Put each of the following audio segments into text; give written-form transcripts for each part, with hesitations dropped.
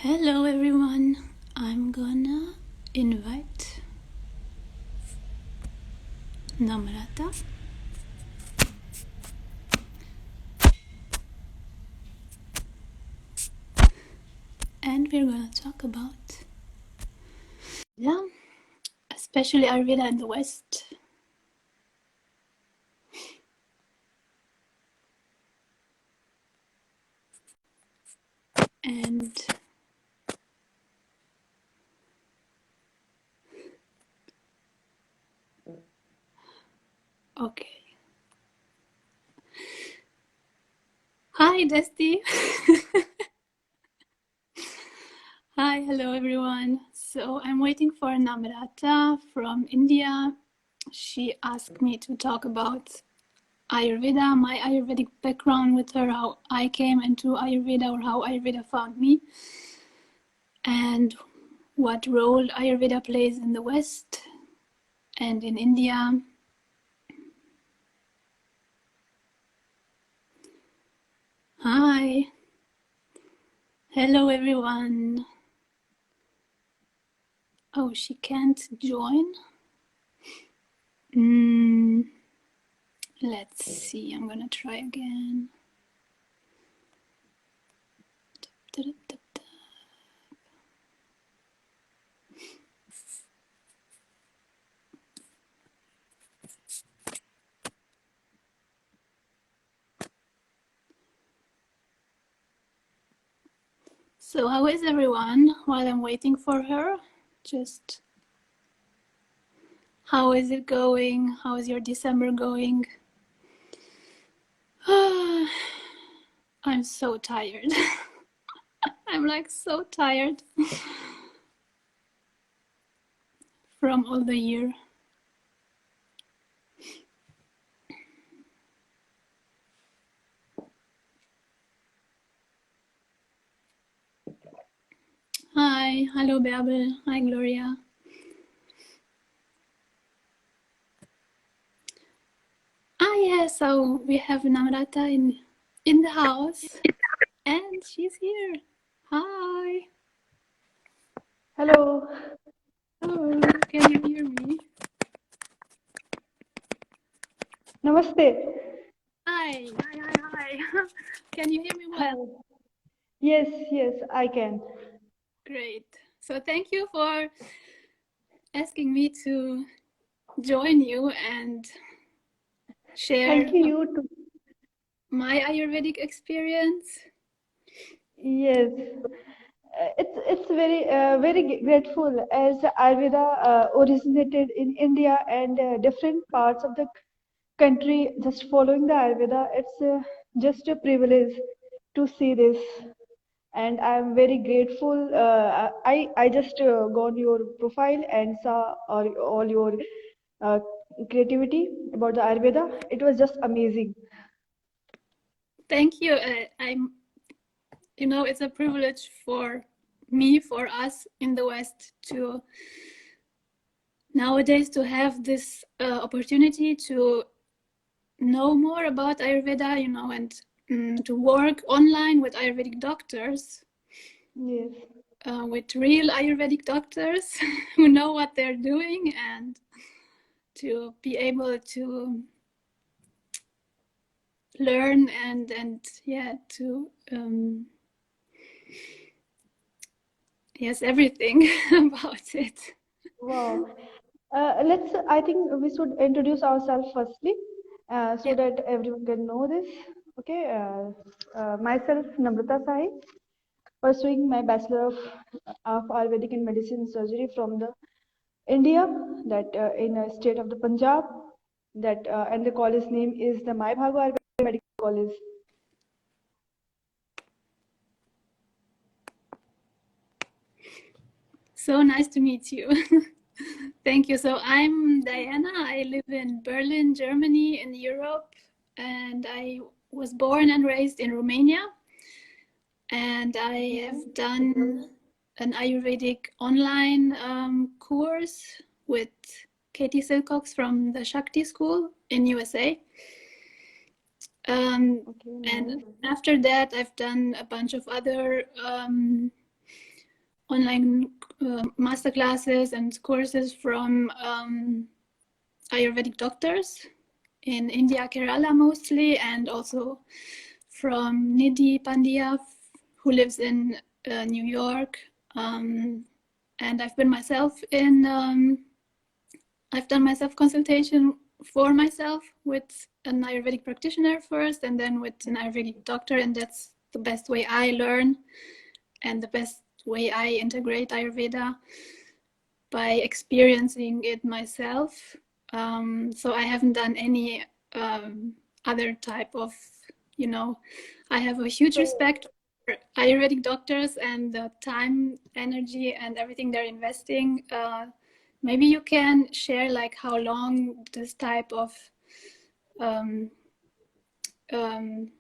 Hello everyone, I'm gonna invite Namrata and we're gonna talk about especially Ayurveda in the West. And okay. Hi Dusty. Hi, hello everyone. So I'm waiting for Namrata from India. She asked me to talk about Ayurveda, my Ayurvedic background with her, how I came into Ayurveda or how Ayurveda found me, and what role Ayurveda plays in the West and in India. Hi. Hello everyone. Oh, she can't join. Let's see, I'm gonna try again. So how is everyone while I'm waiting for her? Just how is it going? How is your December going? I'm so tired. I'm like so tired from all the year. Hi, hello Bärbel. Hi Gloria. Yeah, so we have Namrata in the house and she's here. Hi. Hello. Hello, can you hear me? Namaste. Hi. Can you hear me well? Yes, I can. Great. So thank you for asking me to join you and share Thank you too. my Ayurvedic experience. Yes, it's very grateful as Ayurveda originated in India and different parts of the country just following the Ayurveda. It's just a privilege to see this, and I'm very grateful. I just got your profile and saw all your uh, creativity about the Ayurveda. It was just amazing. Thank you. It's a privilege for me, for us in the West to nowadays to have this opportunity to know more about Ayurveda, and to work online with Ayurvedic doctors, Yes. with real Ayurvedic doctors who know what they're doing, and to be able to learn and to everything about it. Wow. I think we should introduce ourselves firstly, so Yeah. that everyone can know this. Okay. Myself, Namrata Sai, pursuing my Bachelor of Ayurvedic and Medicine Surgery from the India, that in a state of the Punjab, that and the college name is the Mai Bhago Ayurvedic Medical College. So nice to meet you. Thank you. So I'm Diana. I live in Berlin, Germany, in Europe, and I was born and raised in Romania. And I have done an Ayurvedic online course with Katie Silcox from the Shakti School in USA. Okay, And nice. after that, I've done a bunch of other online master classes and courses from Ayurvedic doctors in India, Kerala mostly, and also from Nidhi Pandya, who lives in New York. And I've been myself in, I've done my self consultation for myself with an Ayurvedic practitioner first, and then with an Ayurvedic doctor, and that's the best way I learn and the best way I integrate Ayurveda, by experiencing it myself. So I haven't done any other type of, you know, I have a huge So, respect for Ayurvedic doctors and the time, energy, and everything they're investing. Maybe you can share like how long this type of um, um,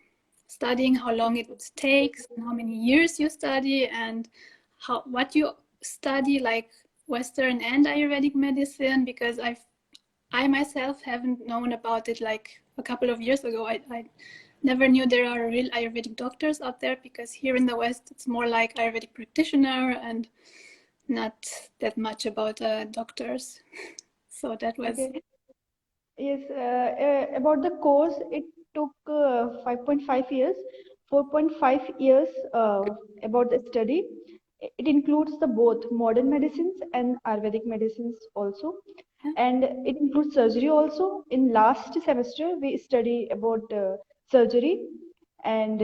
studying, how long it takes, and how many years you study, and how what you study, like Western and Ayurvedic medicine, because I myself haven't known about it like a couple of years ago. I never knew there are real Ayurvedic doctors out there, because here in the West it's more like Ayurvedic practitioner and not that much about doctors. So that was, okay. Yes, about the course, it took 5.5 years, 4.5 years about the study. It includes the both modern medicines and Ayurvedic medicines also. yeah. And it includes surgery also. In last semester, we study about surgery. And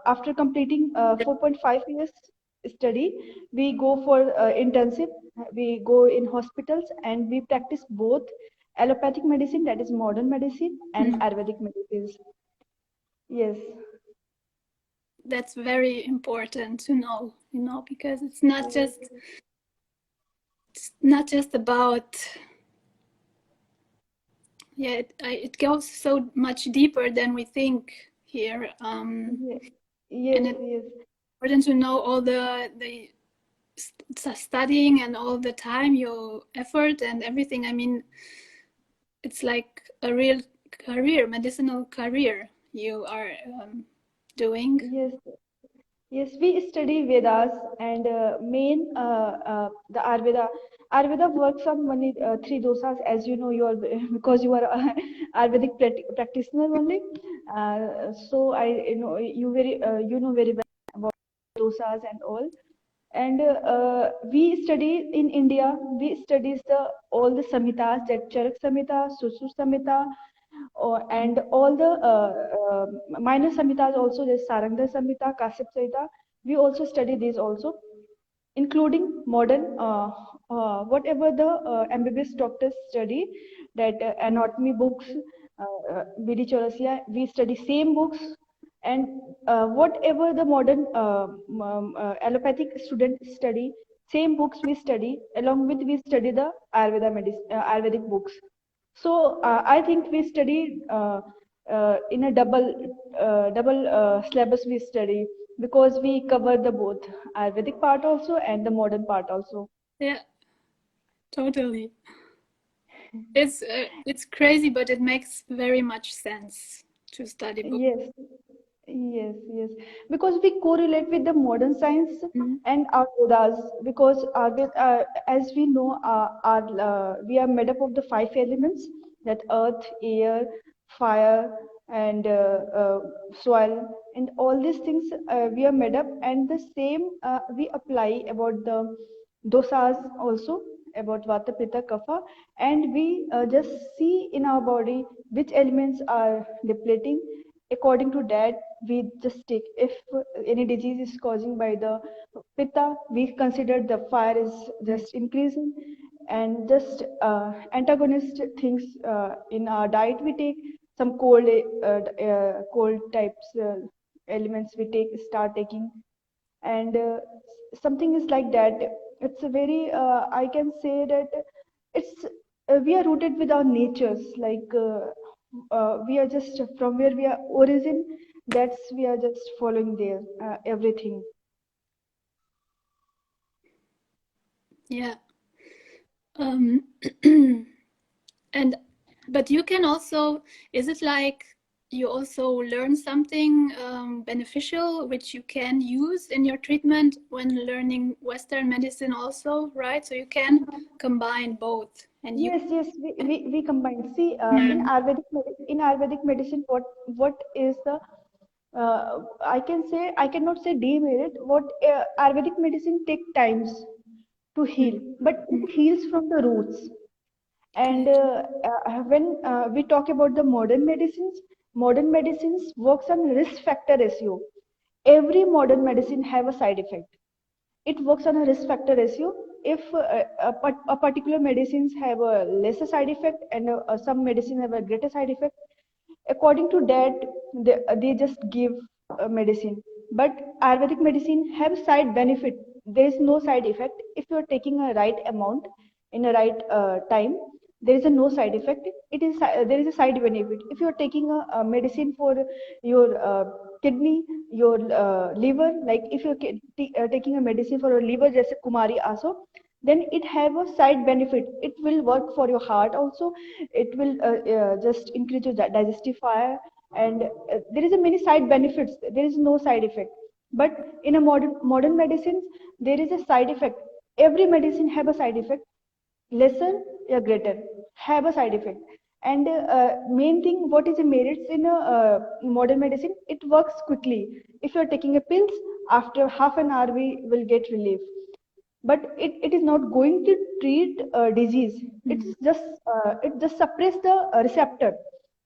after completing 4.5 years study, we go for intensive. We go in hospitals and we practice both allopathic medicine, that is modern medicine, and Mm. Ayurvedic medicines. Yes, That's very important to know, because it's not just about, yeah, it goes so much deeper than we think here. yes, yes, And it's yes, important to know all the studying and all the time, your effort and everything. I mean, it's like a real career, medicinal career you are doing. yes. Yes, we study Vedas and main the Ayurveda. Ayurveda works on only three dosas, as you know. You are because you are a Ayurvedic practitioner only. So I you know very well about dosas and all. And we study in India. We studies the all the samhitas, that Charak Samhita, Susur Samhita, and all the minor samhitas also. There's Saranga Samhita, Kasyap Samhita. We also study these also, including modern whatever the MBBS doctors study, that anatomy books, BD Chaurasia, we study same books. And whatever the modern allopathic student study, same books we study. Along with we study the Ayurvedic books. So I think we study in a double syllabus we study, because we cover the both Ayurvedic part also and the modern part also. Yeah, totally. It's crazy, but it makes very much sense to study book. Yes, yes, yes. Because we correlate with the modern science Mhm. and our Vedas, because as we know, we are made up of the five elements, that earth, air, fire, and soil, and all these things we are made up, and the same we apply about the dosas also, about Vata, Pitta, Kapha, and we just see in our body which elements are depleting. According to that, we just take, if any disease is causing by the Pitta, we consider the fire is Right. just increasing, and just antagonist things in our diet we take. Some cold types elements we start taking, and something is like that. It's a very I can say that it's we are rooted with our natures, like we are just from where we are origin, that's we are just following there everything. Yeah. Um, and but you can also, is it like you also learn something beneficial which you can use in your treatment when learning Western medicine also, right? So you can combine both and you. Yes, yes, we combine. See, Mm, in Ayurvedic medicine, what is the I can say, I cannot say demerit. What Ayurvedic medicine take times to mm, heal, but mm. it heals from the roots. And Yeah. when we talk about the modern medicines works on risk factor ratio. Every modern medicine have a side effect. It works on a risk factor ratio. If a particular medicines have a lesser side effect and some medicine have a greater side effect, according to that they just give medicine. But Ayurvedic medicine have side benefit. There is no side effect if you are taking a right amount in a right time. There is a no side effect. There is a side benefit if you are taking a medicine for your kidney, your liver. Like if you're taking a medicine for your liver, just kumari also, then it have a side benefit. It will work for your heart also. It will just increase your digestive fire. And there is a many side benefits. There is no side effect. But in a modern medicines, there is a side effect. Every medicine have a side effect, lesser or greater, have a side effect. And main thing, what is the merits in a modern medicine? It works quickly. If you are taking a pills, after half an hour we will get relief. But it is not going to treat disease. Mm. It just suppress the receptor.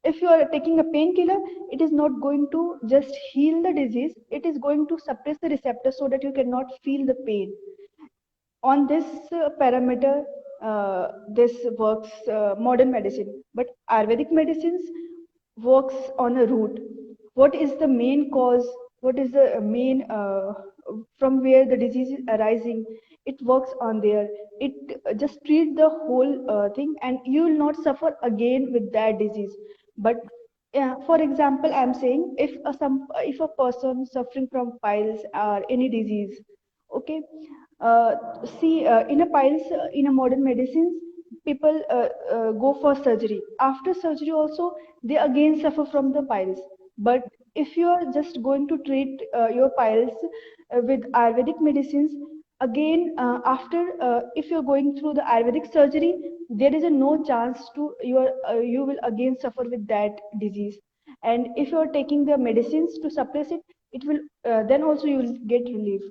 If you are taking a painkiller, it is not going to just heal the disease. It is going to suppress the receptor so that you cannot feel the pain. On this parameter, this works modern medicine. But Ayurvedic medicines works on a root. What is the main cause? What is the main from where the disease is arising? It works on there. It just treat the whole thing, and you will not suffer again with that disease. But yeah, for example, I'm saying if a person suffering from piles or any disease, okay, uh, see, in a piles, in a modern medicines, people go for surgery. After surgery also, they again suffer from the piles. But if you are just going to treat your piles with Ayurvedic medicines, again after if you're going through the Ayurvedic surgery, there is a no chance to you will again suffer with that disease. And if you're taking the medicines to suppress it, it will then also you will get relief.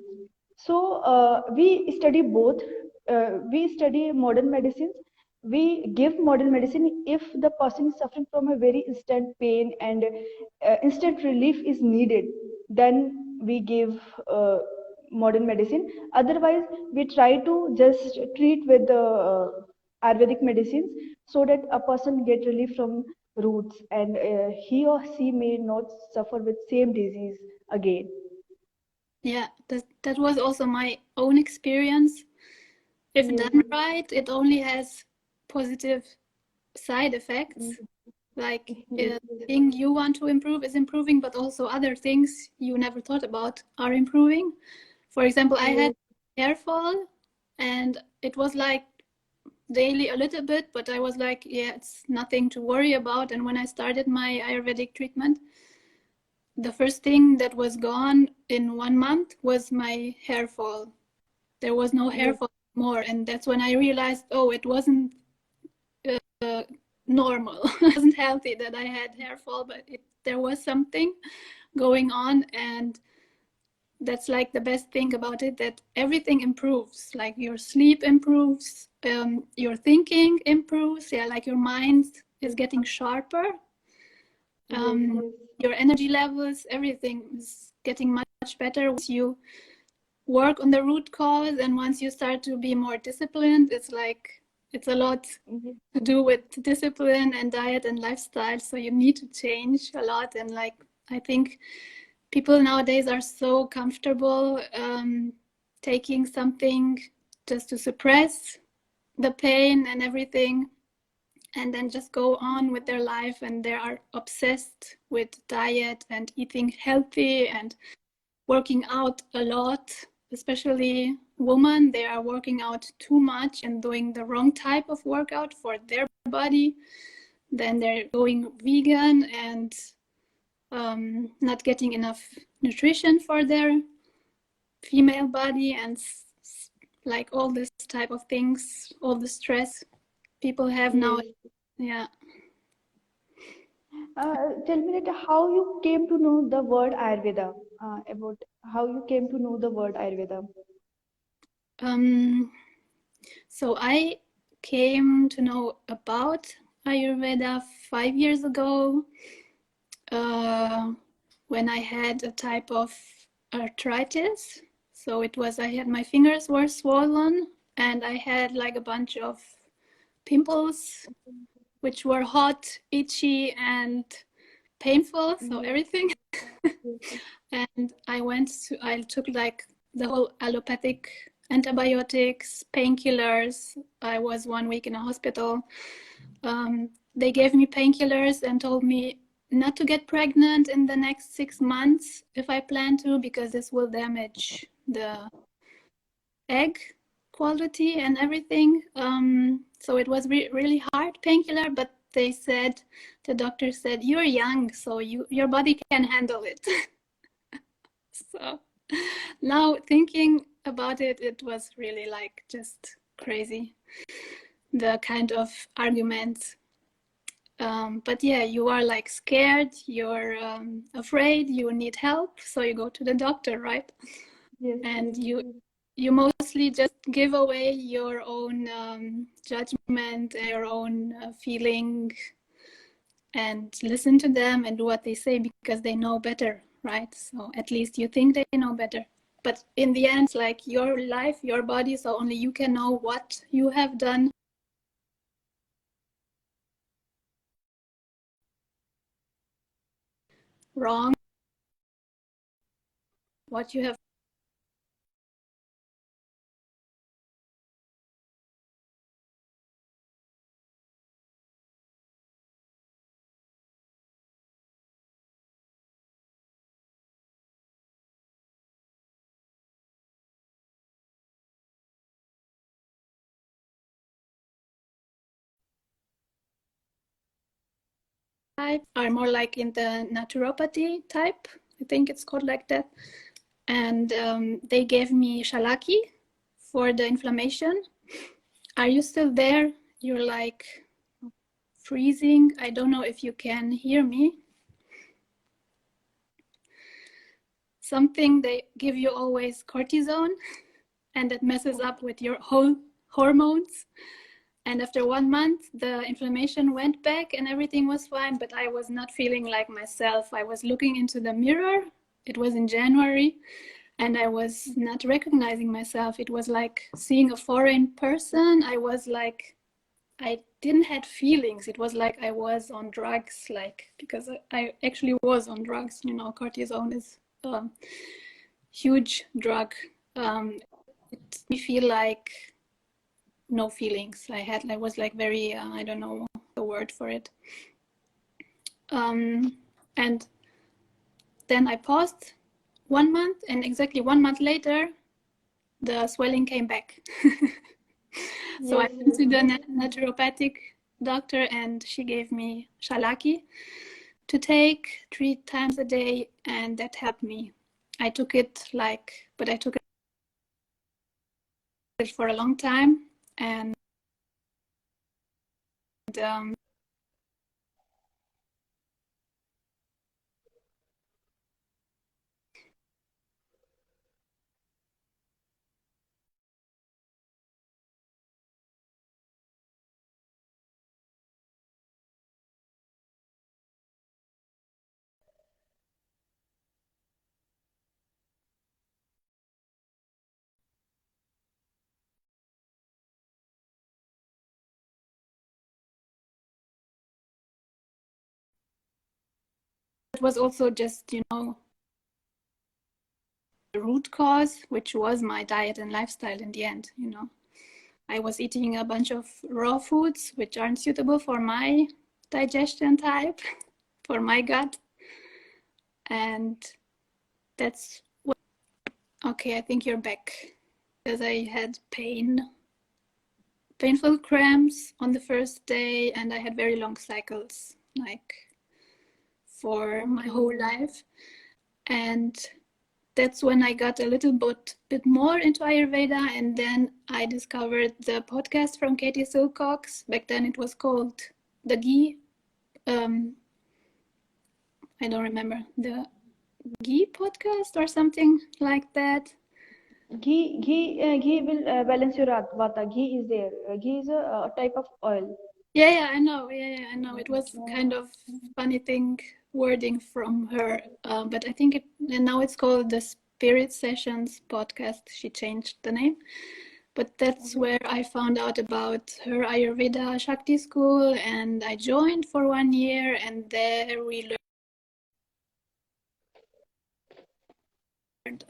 So we study both. We study modern medicines. We give modern medicine if the person is suffering from a very instant pain and instant relief is needed. Then we give modern medicine. Otherwise, we try to just treat with the Ayurvedic medicines so that a person get relief from roots, and he or she may not suffer with same disease again. Yeah, that was also my own experience. If Yes. done right, it only has positive side effects. Mhm. Like Yes, the yes. thing you want to improve is improving, but also other things you never thought about are improving. For example, I had Yes. hair fall, and it was like daily a little bit, but I was like, yeah, it's nothing to worry about. And when I started my Ayurvedic treatment, the first thing that was gone in 1 month was my hair fall. There was no hair Yes. fall anymore, and that's when I realized, oh, it wasn't normal. It wasn't healthy that I had hair fall, but there was something going on, and that's like the best thing about it, that everything improves. Like your sleep improves, your thinking improves. Yeah, like your mind is getting sharper. Yes. Um, Yes. your energy levels, everything is getting much better once you work on the root cause, and once you start to be more disciplined. It's like it's a lot Yes. to do with discipline and diet and lifestyle, so you need to change a lot. And like I think people nowadays are so comfortable taking something just to suppress the pain and everything, and then just go on with their life, and they are obsessed with diet and eating healthy and working out a lot. Especially women, they are working out too much and doing the wrong type of workout for their body. Then they're going vegan, and not getting enough nutrition for their female body, and like all this type of things, all the stress people have now. Yes. Yeah. Tell me that how you came to know the word Ayurveda, about how you came to know the word Ayurveda. Um, so I came to know about Ayurveda 5 years ago, uh, when I had a type of arthritis. So it was, I had, my fingers were swollen and I had like a bunch of pimples, which were hot, itchy, and painful. So Yes. everything. Yes. And I took like the whole allopathic antibiotics, painkillers. I was 1 week in a hospital. They gave me painkillers and told me not to get pregnant in the next 6 months if I plan to, because this will damage the egg quality and everything. So it was really hard painkiller, but they said, the doctor said, you're young, so your body can handle it. So now thinking about it, it was really like just crazy, the kind of arguments. But yeah, you are like scared, you're afraid, you need help, so you go to the doctor, right? Yes. And you mostly just give away your own judgment, your own feeling, and listen to them and do what they say because they know better, right? So at least you think they know better. But in the end, it's like your life, your body, so only you can know what you have done wrong, what you have. Are more like in the naturopathy type. I think it's called like that. And they gave me shalaki for the inflammation. Are you still there? You're like freezing. I don't know if you can hear me. Something they give you always cortisone, and that messes up with your whole hormones. And after 1 month, the inflammation went back and everything was fine, but I was not feeling like myself. I was looking into the mirror. It was in January, and I was not recognizing myself. It was like seeing a foreign person. I was like, I didn't had feelings. It was like I was on drugs, like, because I actually was on drugs. You know, cortisone is a huge drug. It made me feel like no feelings. I was like very, I don't know the word for it. And then I paused 1 month, and exactly 1 month later, the swelling came back. So I Yes. went to the naturopathic doctor, and she gave me shalaki to take 3 times a day, and that helped me. I took it like, but I took it for a long time, and um, it was also just, the root cause, which was my diet and lifestyle in the end. I was eating a bunch of raw foods, which aren't suitable for my digestion type, for my gut. And that's what, okay, I think you're back. Because I had painful cramps on the first day, and I had very long cycles, like for my whole life. And that's when I got a little bit more into Ayurveda. And then I discovered the podcast from Katie Silcox. Back then it was called The Ghee. I don't remember, the Ghee podcast or something like that. Ghee will balance your vata. Ghee is there. Ghee is a type of oil. Yeah, I know. Yeah, I know. It was kind of funny thing wording from her, but I think and now it's called the Spirit Sessions podcast. She changed the name, but that's where I found out about her Ayurveda Shakti school, and I joined for 1 year, and there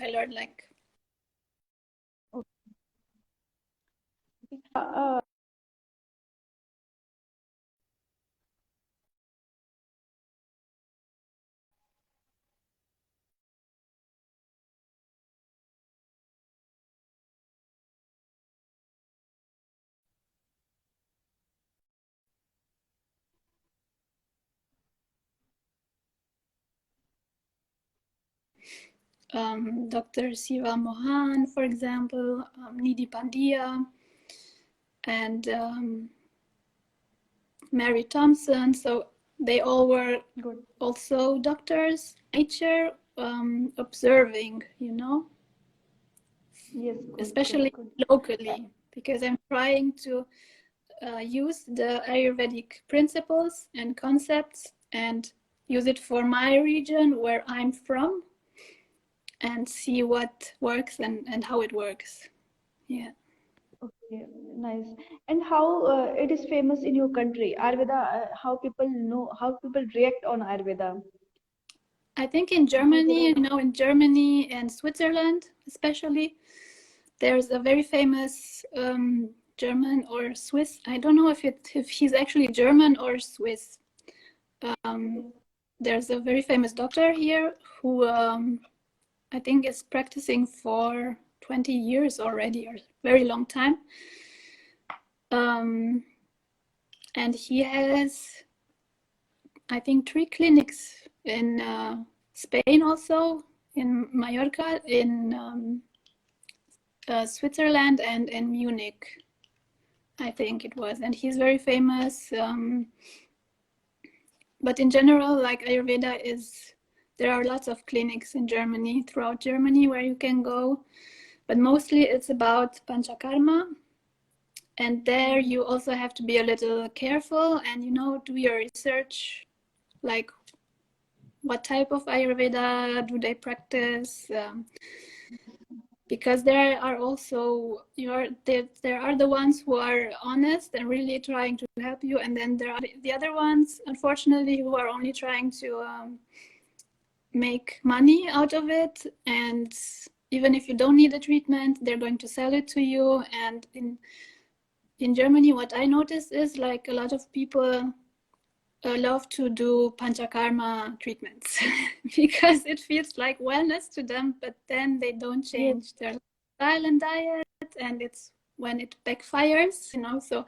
I learned like. Uh, Dr. Siva Mohan, for example, Nidhi Pandya, and Mary Thompson. So they all were good. also doctors, nature, observing, Yes, especially good. locally, because I'm trying to use the Ayurvedic principles and concepts and use it for my region where I'm from and see what works and how it works. Yeah. Okay, nice. And how it is famous in your country, Ayurveda, how people know, how people react on Ayurveda. I think in How they Germany, in Germany and Switzerland, especially, there's a very famous German or Swiss. I don't know if he's actually German or Swiss. There's a very famous doctor here who I think is practicing for 20 years already, or very long time. And he has, I think, 3 clinics in Spain also, in Mallorca, in Switzerland, and in Munich, I think it was. And he's very famous. But in general, like Ayurveda there are lots of clinics in Germany, throughout Germany, where you can go. But mostly it's about Panchakarma. And there you also have to be a little careful and, do your research, like what type of Ayurveda do they practice? Because there are also there are the ones who are honest and really trying to help you, and then there are the other ones, unfortunately, who are only trying to make money out of it. And even if you don't need a treatment, they're going to sell it to you. And in Germany, what I noticed is like a lot of people love to do panchakarma treatments because it feels like wellness to them, but then they don't Yes, change their lifestyle and diet, and it's when it backfires, So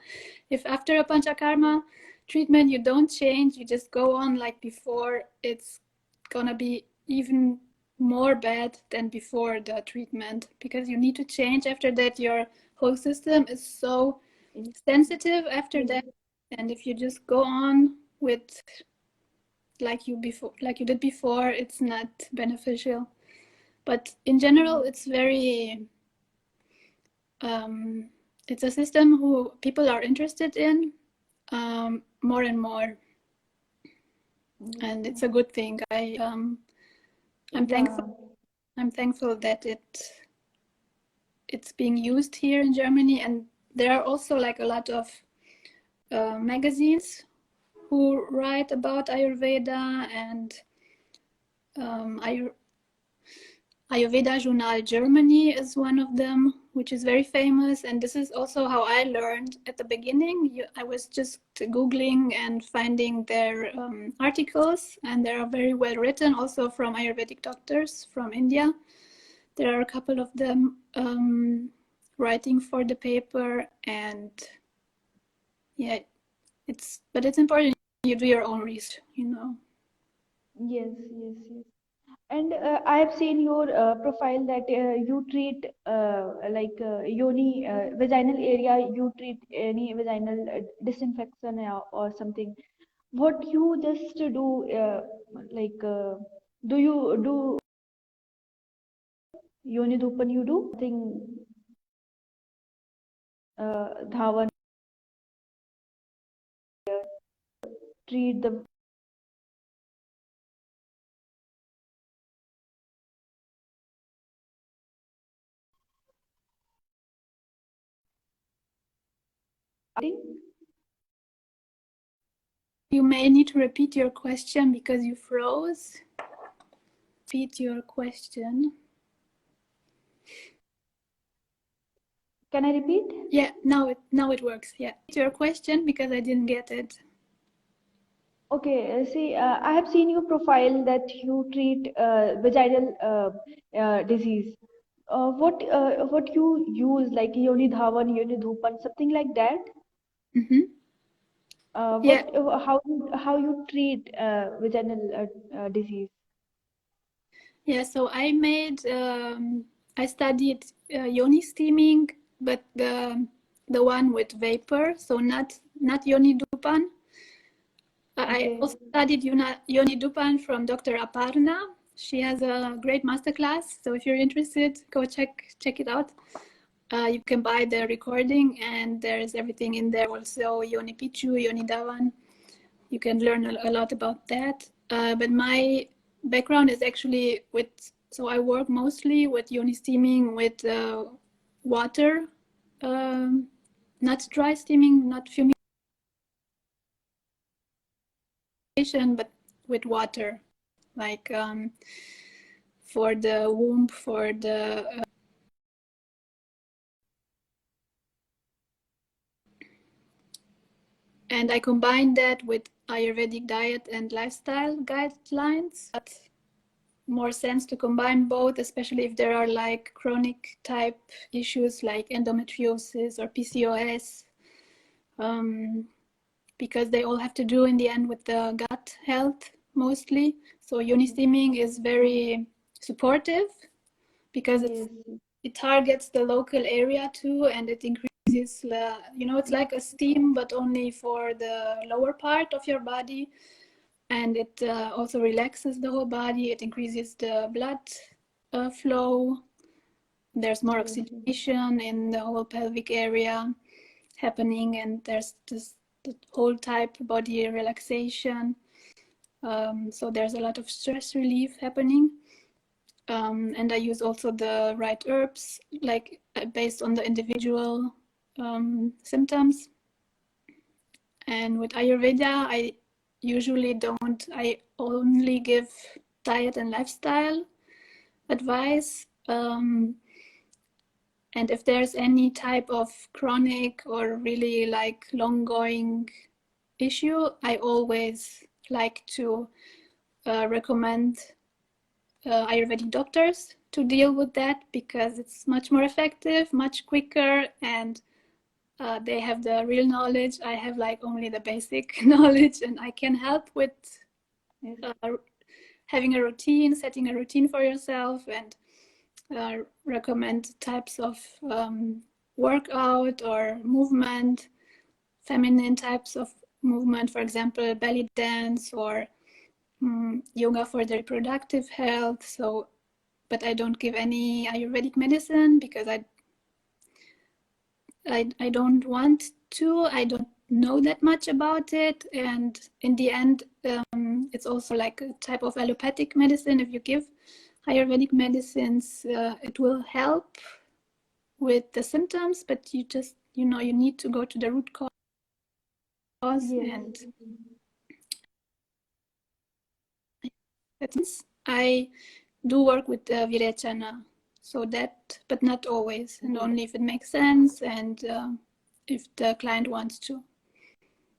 if after a panchakarma treatment you don't change, you just go on like before, it's gonna be even more bad than before the treatment, because you need to change after that. Your whole system is so sensitive after yes, that, and if you just go on with like you did before, it's not beneficial. But in general, it's very it's a system who people are interested in more and more, and it's a good thing. I'm yeah, thankful. I'm thankful that it's being used here in Germany, and there are also like a lot of magazines who write about Ayurveda, and Ayurveda Journal Germany is one of them, which is very famous. And this is also how I learned at the beginning. I was just Googling and finding their articles, and they are very well written, also from Ayurvedic doctors from India. There are a couple of them writing for the paper, and yeah, but it's important you do your own research. Yes, yes, yes. And I have seen your profile that you treat like yoni vaginal area. You treat any vaginal disinfection or something. What you just do, like, do you do yoni dhupan? You do thing, dhawan, treat the thing. You may need to repeat your question because you froze. Repeat your question. Can I repeat? Yeah, now it works. Yeah, your question because I didn't get it. Okay, see, I have seen your profile that you treat vaginal disease. What you use, like yoni dhawan, yoni dhupan, something like that? Mm-hmm. Yeah, How you treat vaginal disease? yeah. So I studied yoni steaming, but the one with vapor. So not yoni dupan. I Okay, also studied Yoni Dupan from Dr. Aparna. She has a great masterclass. So if you're interested, go check it out. You can buy the recording, and there's everything in there. Also, Yoni Pichu, Yoni Davan. You can learn a lot about that. But my background is actually so I work mostly with Yoni steaming with water, um, not dry steaming, not fumigation, but with water, like for the womb, for the and I combine that with Ayurvedic diet and lifestyle guidelines. But more sense to combine both, especially if there are like chronic type issues like endometriosis or PCOS, because they all have to do in the end with the gut health mostly. So yoni steaming is very supportive because yes, it targets the local area too, and it increases it's like a steam but only for the lower part of your body, and it also relaxes the whole body. It increases the blood flow. There's more yes, yes, oxygenation in the whole pelvic area happening, and there's this the whole type body relaxation. So there's a lot of stress relief happening. And I use also the right herbs, like based on the individual symptoms. And with Ayurveda, I usually don't, I only give diet and lifestyle advice. And if there's any type of chronic or really like long going issue, I always like to recommend Ayurvedic doctors to deal with that because it's much more effective, much quicker, and they have the real knowledge. I have like only the basic knowledge, and I can help with yes, uh, having a routine, setting a routine for yourself, and recommend types of workout or movement, feminine types of movement, for example, belly dance or yoga for the reproductive health. So, but I don't give any Ayurvedic medicine because I don't want to. I don't know that much about it, and in the end, it's also like a type of allopathic medicine. If you give Ayurvedic medicines, it will help with the symptoms, but you need to go to the root cause. yes, And I do work with Virechana, so that, but not always, and only if it makes sense and if the client wants to.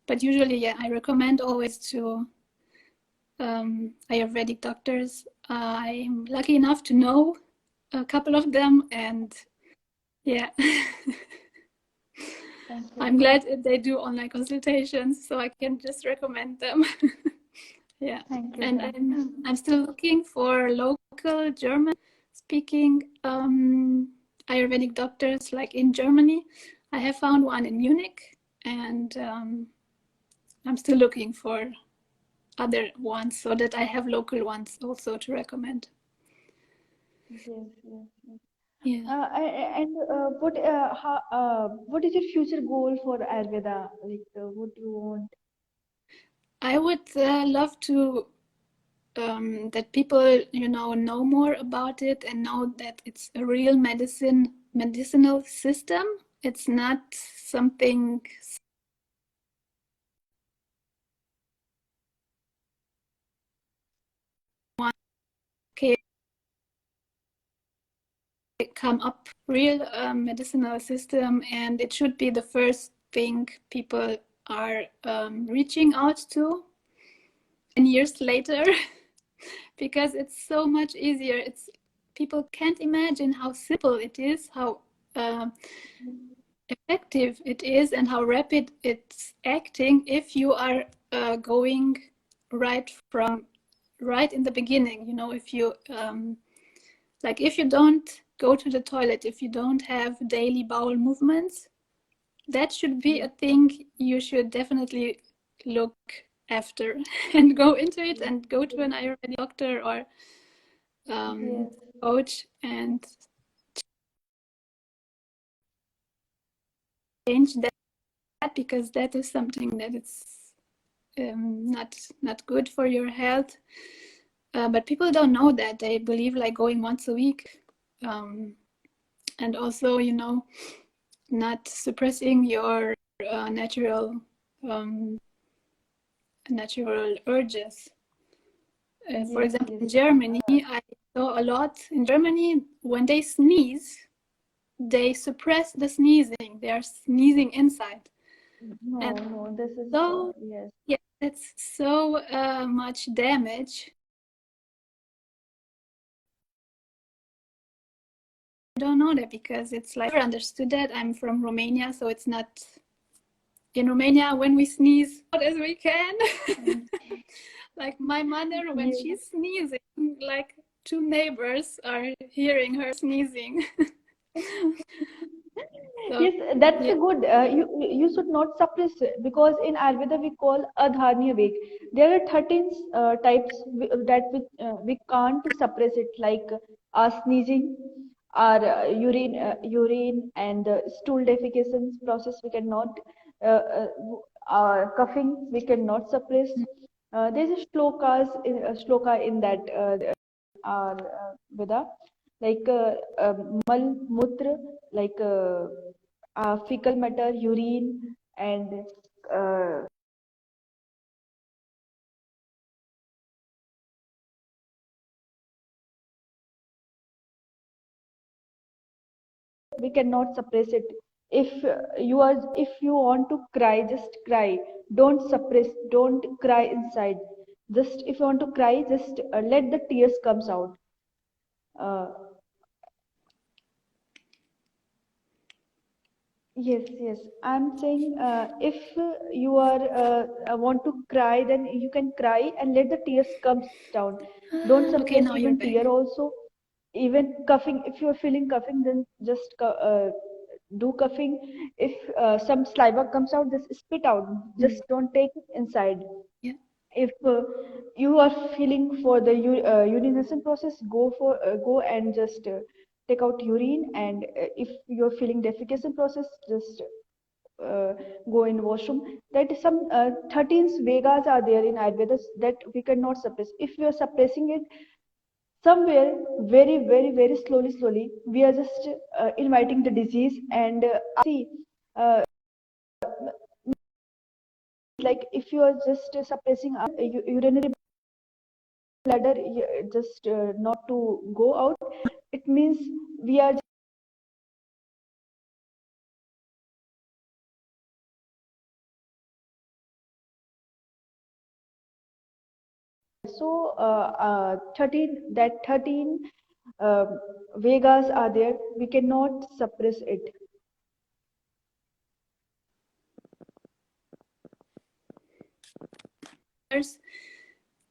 But usually, yeah, I recommend always to Ayurvedic doctors. I'm lucky enough to know a couple of them, and yeah, thank you. I'm glad they do online consultations, so I can just recommend them. Yeah, Thank you, and thank I'm still looking for local German speaking Ayurvedic doctors like in Germany. I have found one in Munich, and I'm still looking for other ones so that I have local ones also to recommend. Yes, yes, yes. Yeah, And what is your future goal for Ayurveda? Like, what do you want? I would love to that people know more about it and know that it's a real medicinal system. It's not something one can come up real medicinal system, and it should be the first thing people are reaching out to 10 years later because it's so much easier. It's people can't imagine how simple it is, how effective it is, and how rapid it's acting if you are going right in the beginning. If you like if you don't go to the toilet, if you don't have daily bowel movements, that should be a Yes, thing you should definitely look after and go into it and go to an Ayurvedic doctor or yes, coach and change that, because that is something that it's not good for your health. But people don't know that. They believe like going once a week, and also not suppressing your natural um, natural urges. For yes, example, yes. in Germany, I saw a lot in Germany when they sneeze, they suppress the sneezing. They are sneezing inside, and No, no, this is, so yes, yeah, that's so much damage. I don't know that because it's like I never understood that. I'm from Romania, so it's not in Romania when we sneeze out as we can. mm, Like my mother, when yes. she's sneezing, like two neighbors are hearing her sneezing. So Yes, that's yeah. a good. You should not suppress it because in Ayurveda we call adharnya veg. There are 13 types that we can't suppress it, like sneezing, or urine and stool defecation process we cannot, coughing we cannot suppress. There's a shloka in that our Veda, like mal mutra, like fecal matter, urine, and uh, we cannot suppress it. If you want to cry, just cry. Don't suppress, don't cry inside. Just if you want to cry, just let the tears comes out. uh, Yes, yes. I'm saying if you are want to cry, then you can cry and let the tears comes down. Don't Okay, suppress now you're even tear back. also. Even coughing, if you are feeling coughing, then just do coughing. If some saliva comes out, just spit out. Mm, Just don't take it inside. yeah. If you are feeling for the urination process, go and just take out urine. And if you're feeling defecation process, just uh, go in washroom. That is some 13 vegas are there in Ayurveda that we cannot suppress. If we are suppressing it somewhere, very, very, very slowly, we are just inviting the disease. And see, uh, like if you are just suppressing urinary bladder, just not to go out, it means we are. So 13 vegas are there, we cannot suppress it.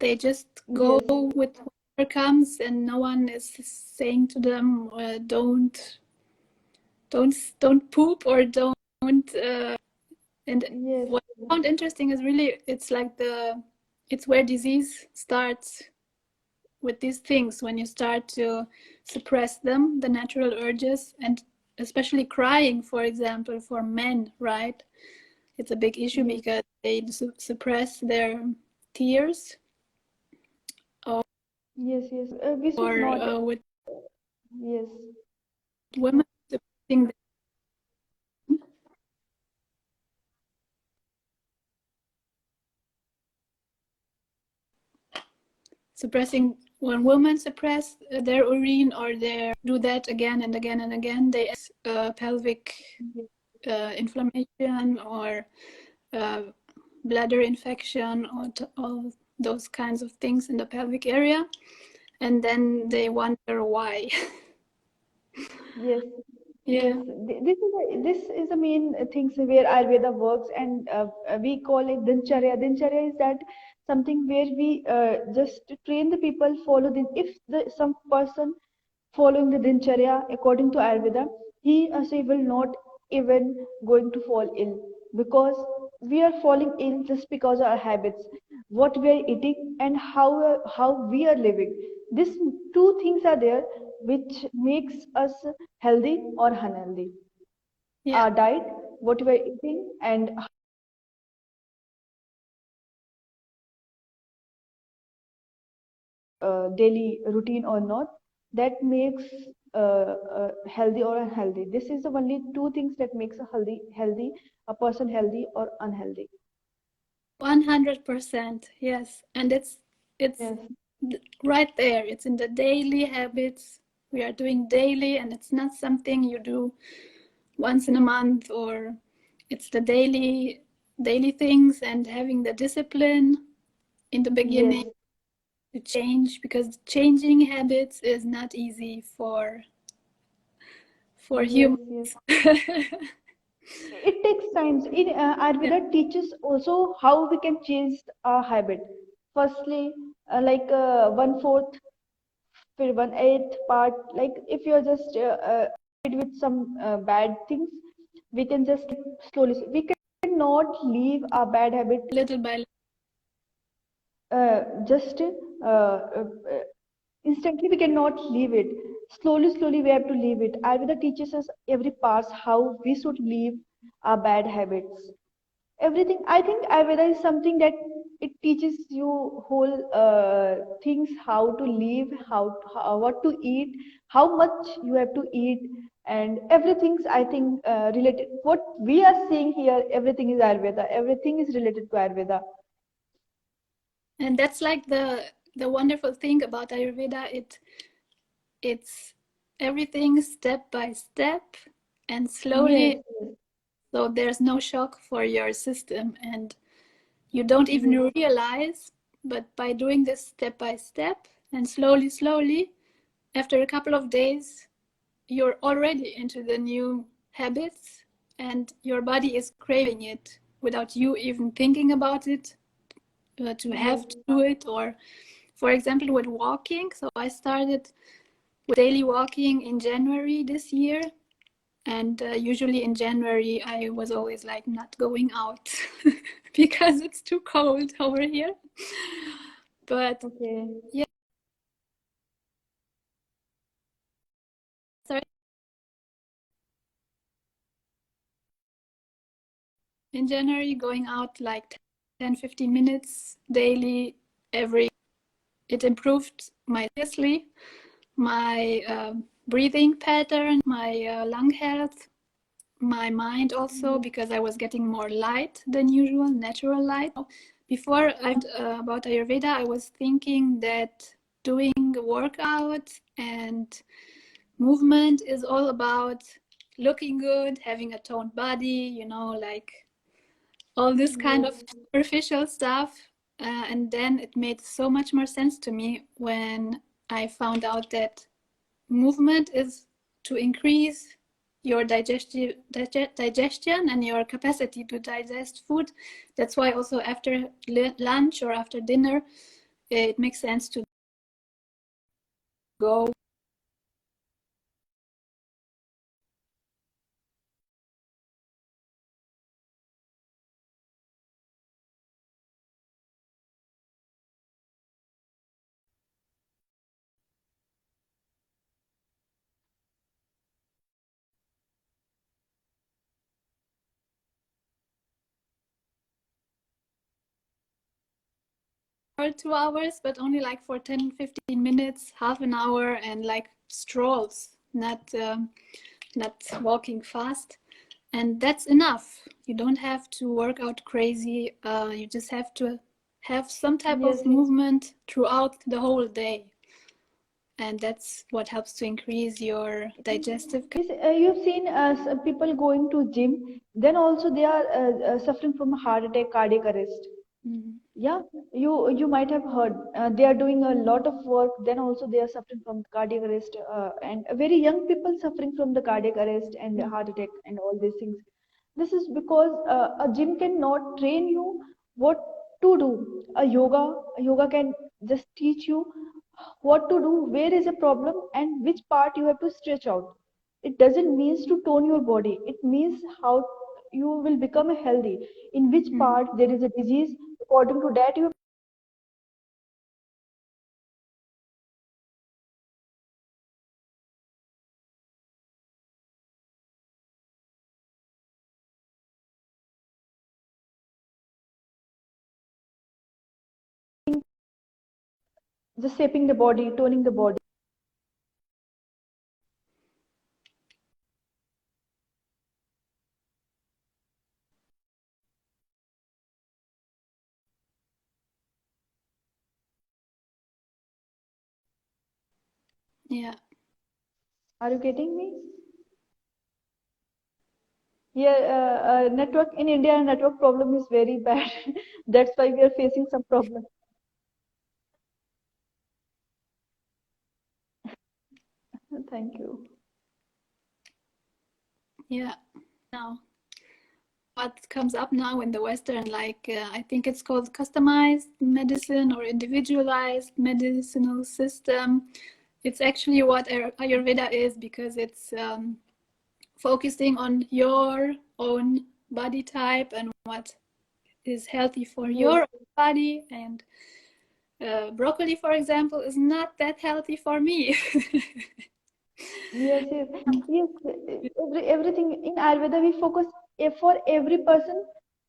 They just go Yes. with whatever comes, and no one is saying to them, don't poop or don't. And Yes. what I found interesting is really it's where disease starts with these things, when you start to suppress them, the natural urges, and especially crying, for example, for men, right? It's a big issue Yes. because they suppress their tears, or, Yes. Yes. We should not. with Yes. women suppressing, when women suppress their urine, or they do that again and again and again, they pelvic Yes. inflammation, or uh, bladder infection, or all those kinds of things in the pelvic area, and then they Yes. wonder why. Yes. Yes. Yeah. This is the main things where Ayurveda works, and we call it Dincharya. Dincharya is that something where we just train the people follow the, if some person following the Dincharya according to Ayurveda, he or she will not even going to fall ill, because we are falling ill just because of our habits, what we are eating and how we are living. These two things are there which makes us healthy or unhealthy. Yeah. Our diet, what we are eating, and daily routine or not, that makes healthy or unhealthy. This is the only two things that makes a person healthy or unhealthy. 100%, yes. And it's Yes. right there. It's in the daily habits we are doing daily, and it's not something you do once in a month, or it's the daily things, and having the discipline in the Yes. beginning to change, because changing habits is not easy for Yes. humans. Yes. It takes time. In Yeah, Ayurveda teaches also how we can change our habit. Firstly, like one fourth, one eighth part. Like if you're just with some bad things, we can just slowly. We cannot leave a bad habit little by little. just instantly. We cannot leave it. Slowly, slowly, we have to leave it. Ayurveda teaches us every pass how we should leave our bad habits. Everything. I think Ayurveda is something that it teaches you whole things, how to live, what to eat, how much you have to eat, and everything's, I think, related. What we are seeing here, everything is Ayurveda. Everything is related to Ayurveda. And that's like the wonderful thing about Ayurveda. It's everything step by step and Yes, slowly, so there's no shock for your system, and you don't yes, even realize. But by doing this step by step and slowly, after a couple of days, you're already into the new habits, and your body is craving it without you even thinking about it, to yes, have to do it. Or, for example, with walking, so I started with daily walking in January this year. And usually in January, I was always like not going out because it's too cold over here. But okay, yeah, sorry, in January, going out like 10-15 minutes daily every, it improved my seriously, my breathing pattern, my lung health, my mind also, yes, because I was getting more light than usual, natural light. Before I about Ayurveda, I was thinking that doing workout and movement is all about looking good, having a toned body, like all this kind yes, of superficial stuff. And then it made so much more sense to me when I found out that movement is to increase your digestion and your capacity to digest food. That's why also after lunch or after dinner, it makes sense to go for 2 hours, but only like for 10, 15 minutes, half an hour, and like strolls, not walking fast. And that's enough. You don't have to work out crazy. You just have to have some type Yes, of yes. movement throughout the whole day. And that's what helps to increase your digestive. Yes, you've seen some people going to gym, then also they are suffering from a heart attack, cardiac arrest. Mhm. Yeah, you might have heard they are doing a lot of work. Then also they are suffering from cardiac arrest, and very young people suffering from the cardiac arrest and heart attack and all these things. This is because a gym cannot train you what to do. A yoga can just teach you what to do, where is a problem, and which part you have to stretch out. It doesn't mean to tone your body. It means how you will become healthy. In which Mhm. part there is a disease, according to that you have just shaping the body, toning the body. Yeah. Are you getting me? Yeah, network in India, network problem is very bad. That's why we are facing some problem. Thank you. Yeah. Now, what comes up now in the Western, like I think it's called customized medicine or individualized medicinal system. It's actually what Ayurveda is, because it's focusing on your own body type and what is healthy for Yes, your body. And broccoli, for example, is not that healthy for me. yes, yes, yes. Everything in Ayurveda we focus for every person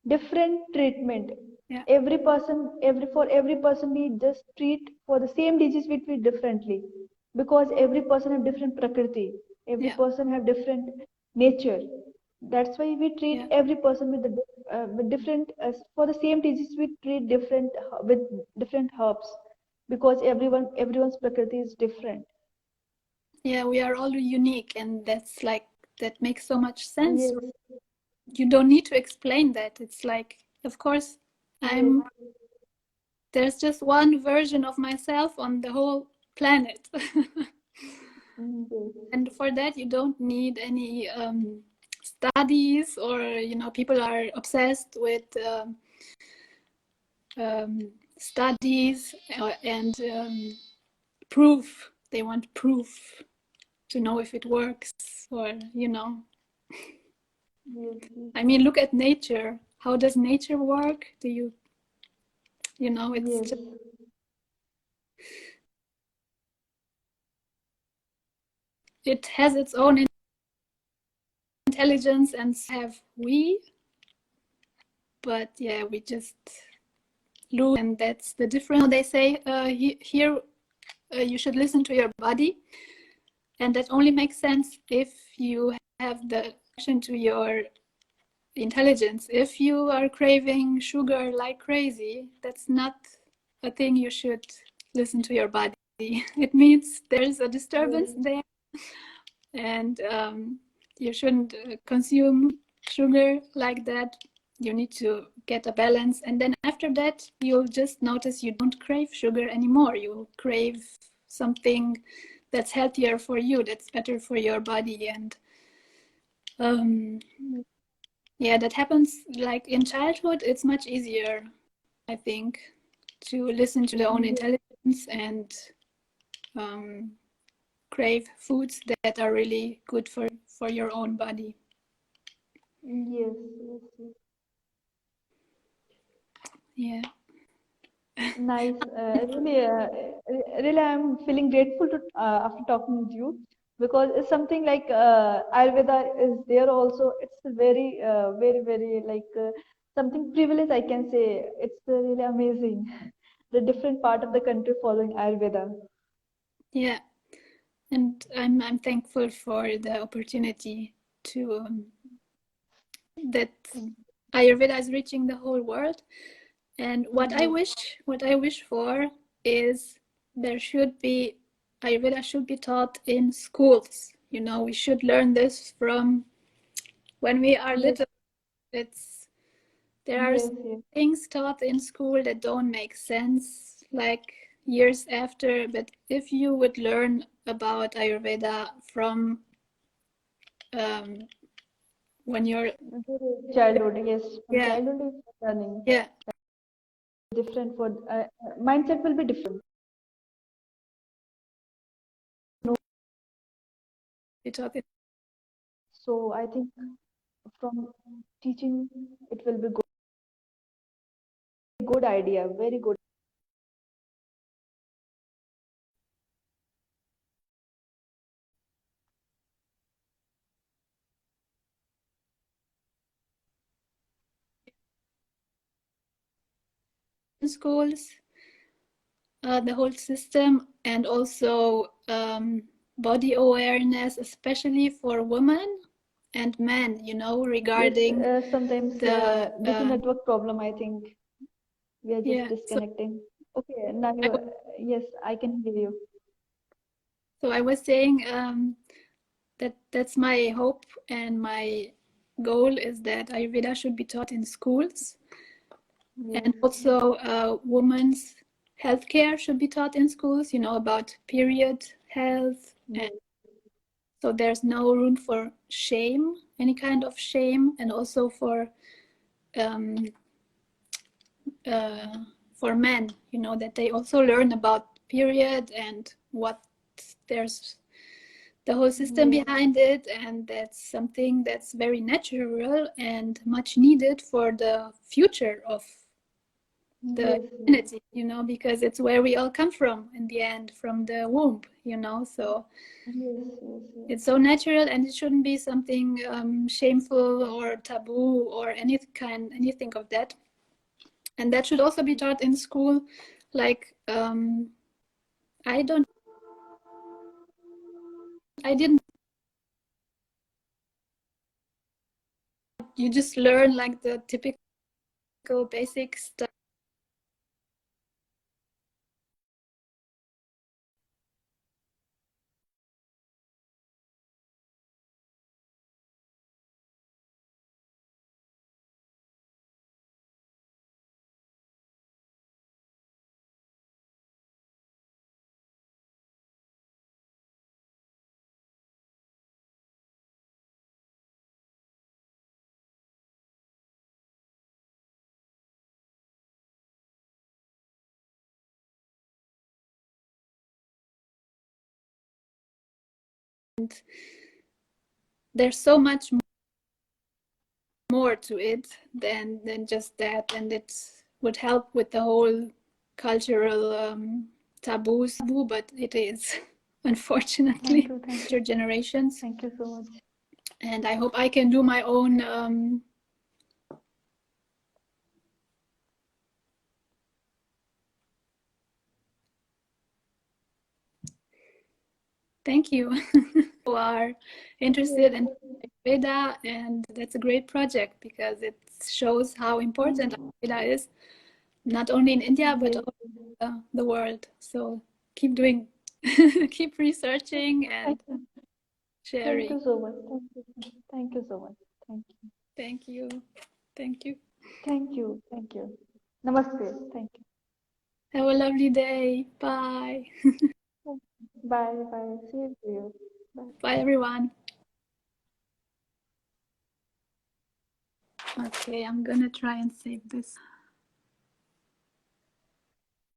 different treatment. Yeah, Every person we just treat for the same disease we treat differently because every person have different prakriti. Every yeah, person have different nature. That's why we treat yeah, every person with with different for the same disease we treat different with different herbs because everyone's prakriti is different. yeah. We are all unique, and that's like that makes so much sense. Yes, You don't need to explain that. It's like, of course, yes, I'm there's just one version of myself on the whole planet. yes, And for that, you don't need any studies, or people are obsessed with studies and proof. They want proof to know if it works, or yes, yes, I mean, look at nature. How does nature work? Do it's yes, just, it has its own intelligence, and so have we. But yeah, we just lose, and that's the difference. They say here you should listen to your body, and that only makes sense if you have the connection to your intelligence. If you are craving sugar like crazy, that's not a thing you should listen to your body. It means there's a yes, disturbance there, and you shouldn't consume sugar like that. You need to get a balance, and then after that, you'll just notice you don't crave sugar anymore. You crave something that's healthier for you, that's better for your body. And um, yeah, that happens like in childhood. It's much easier, I think. to listen to their own Yes, intelligence and crave foods that are really good for your own body. yes, yes, yes. Yeah. Nice. Really, I'm feeling grateful to after talking with you because it's something like Ayurveda is there also. It's very like something privilege I can say. It's really amazing. The different part of the country following Ayurveda. Yeah. And I'm thankful for the opportunity to that Mm. Ayurveda is reaching the whole world. And Yes, what I wish for is there should be Ayurveda should be taught in schools. You know, we should learn this from when we are yes, little. It's there are yes, yes, things taught in school that don't make sense like years after. But if you would learn about Ayurveda from um, when you're childhood. Yes, from yeah childhood is learning. yeah Different for mindset will be different. No, you taught it so I think from teaching it will be good idea, very good. in schools, the whole system, and also body awareness, especially for women and men. You know, Yes, regarding sometimes the due to network problem, I think we are just yeah. disconnecting. Okay, now I, yes, I can hear you. so I was saying that that's my hope and my goal is that Ayurveda should be taught in schools, Yes, and also women's healthcare should be taught in schools. You know about period health, and yes, so there's no room for shame, any kind of shame, and also um, uh, for men. You know that they also learn about period and what there's the whole system yes, behind it, and that's something that's very natural and much needed for the future of the yes, yes, humanity, you know, because it's where we all come from in the end, from the womb, you know. So yes, yes, yes. it's so natural, and it shouldn't be something shameful or taboo or anything of that. And that should also be taught in school. Like I don't, I didn't. You just learn like the typical basic stuff. There's so much more to it than just that, and it would help with the whole cultural taboo, but it is Thank unfortunately you, future generations. thank you so much. And I hope I can do my own thank you who are interested in Ayurveda, and that's a great project because it shows how important Ayurveda is, not only in India but Yes, all the world. So keep doing, keep researching thank and you, thank sharing. you so much. Thank you so much. Thank you, Thank you. Thank you. thank you. Namaste. Thank Have a lovely day. Bye. you. Bye, bye. See you. To you. Bye. Bye, everyone. Okay, I'm gonna try and save this.